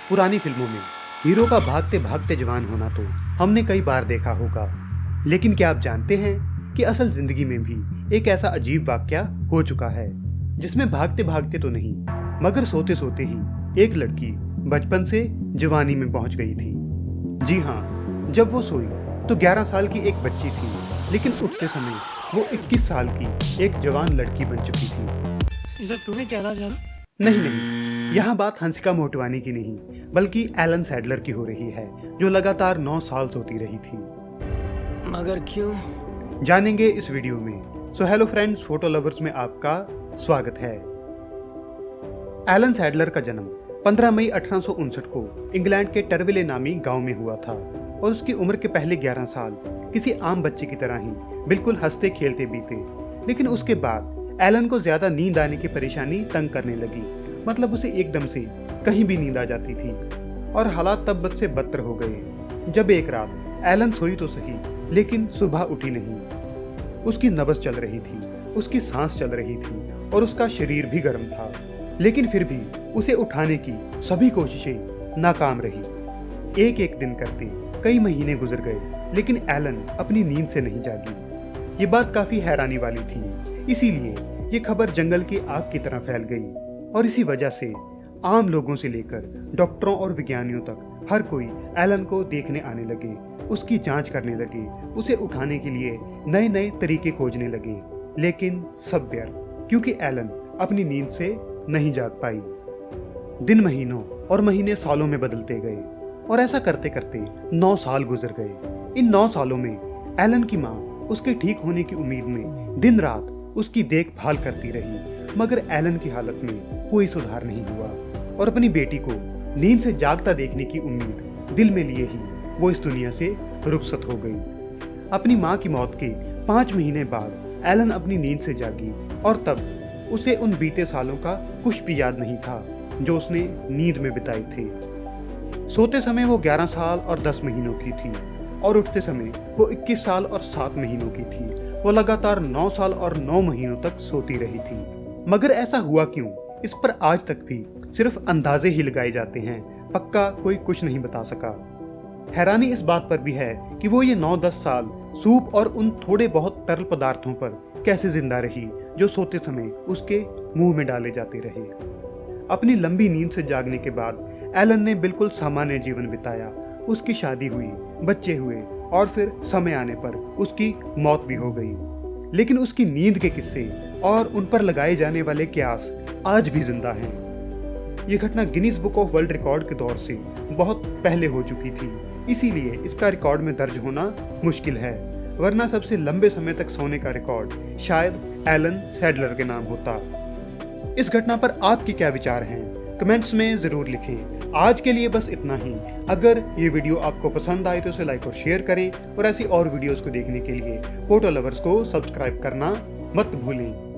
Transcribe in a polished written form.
पुरानी फिल्मों में हीरो का भागते भागते जवान होना तो हमने कई बार देखा होगा, लेकिन क्या आप जानते हैं कि असल जिंदगी में भी एक ऐसा अजीब वाकया हो चुका है जिसमें भागते भागते तो नहीं मगर सोते सोते ही एक लड़की बचपन से जवानी में पहुंच गई थी। जी हाँ, जब वो सोई तो 11 साल की एक बच्ची थी, लेकिन उठते समय वो 21 साल की एक जवान लड़की बन चुकी थी। इधर तुम्हें क्या रहा जान? नहीं, यहाँ बात हंसिका मोटवानी की नहीं बल्कि एलन सैडलर की हो रही है, जो लगातार 9 साल सोती रही थी। मगर क्यों? जानेंगे इस वीडियो में। So hello friends, photo lovers में आपका स्वागत है। एलन सैडलर का जन्म 15 मई 1859 को इंग्लैंड के टरविले नामी गांव में हुआ था और उसकी उम्र के पहले 11 साल किसी आम बच्चे की तरह ही बिल्कुल हंसते खेलते बीते। लेकिन उसके बाद एलन को ज्यादा नींद आने की परेशानी तंग करने लगी। मतलब उसे एकदम से कहीं भी नींद आ जाती थी और हालात तब बद से बदतर हो गए जब एक रात एलन सोई तो सही लेकिन सुबह उठी नहीं। उसकी नब्ज चल रही थी, उसकी सांस चल रही थी और उसका शरीर भी गर्म था, लेकिन फिर भी उसे उठाने की सभी कोशिशें नाकाम रही। एक एक दिन करते कई महीने गुजर गए, लेकिन एलन अपनी नींद से नहीं जागी। ये बात काफी हैरानी वाली थी, इसीलिए ये खबर जंगल की आग की तरह फैल गई और इसी वजह से आम लोगों से लेकर डॉक्टरों और विज्ञानियों तक हर कोई एलन को देखने आने लगे, उसकी जांच करने लगे, उसे उठाने के लिए नए नए तरीके खोजने लगे। लेकिन सब व्यर्थ, क्योंकि एलन अपनी नींद से नहीं जाग पाई। दिन महीनों और महीने सालों में बदलते गए और ऐसा करते करते 9 साल गुजर गए। इन 9 सालों में एलन की माँ उसके ठीक होने की उम्मीद में दिन रात उसकी देखभाल करती रही, मगर एलन की हालत में कोई सुधार नहीं हुआ और अपनी बेटी को नींद से जागता देखने की उम्मीद दिल में लिए ही वो इस दुनिया से रुखसत हो गई। अपनी माँ की मौत के 5 महीने बाद एलन अपनी नींद से जागी और तब उसे उन बीते सालों का कुछ भी याद नहीं था जो उसने नींद में बिताए थे। सोते समय वो 11 साल और 10 महीनों की थी और उठते समय वो 21 साल और 7 महीनों की थी। वो लगातार 9 साल और 9 महीनों तक सोती रही थी। मगर ऐसा हुआ क्यों, इस पर आज तक भी सिर्फ अंदाजे ही लगाए जाते हैं, पक्का कोई कुछ नहीं बता सका। हैरानी इस बात पर भी है कि वो ये 9-10 साल सूप और उन थोड़े बहुत तरल पदार्थों पर कैसे जिंदा रही जो सोते समय उसके मुंह में डाले जाते रहे। अपनी लंबी नींद से जागने के बाद एलन ने बिल्कुल सामान्य जीवन बिताया। उसकी शादी हुई, बच्चे हुए और फिर समय आने पर उसकी मौत भी हो गई। लेकिन उसकी नींद के किस्से और उन पर लगाए जाने वाले कयास आज भी जिंदा हैं। ये घटना Guinness book of world record के दौर से बहुत पहले हो चुकी थी, इसीलिए इसका रिकॉर्ड में दर्ज होना मुश्किल है, वरना सबसे लंबे समय तक सोने का रिकॉर्ड शायद एलन सैडलर के नाम होता। इस घटना पर आपके क्या विचार हैं, कमेंट्स में जरूर लिखें। आज के लिए बस इतना ही। अगर ये वीडियो आपको पसंद आए तो उसे लाइक और शेयर करें और ऐसी और वीडियोस को देखने के लिए फोटो लवर्स को सब्सक्राइब करना मत भूलें।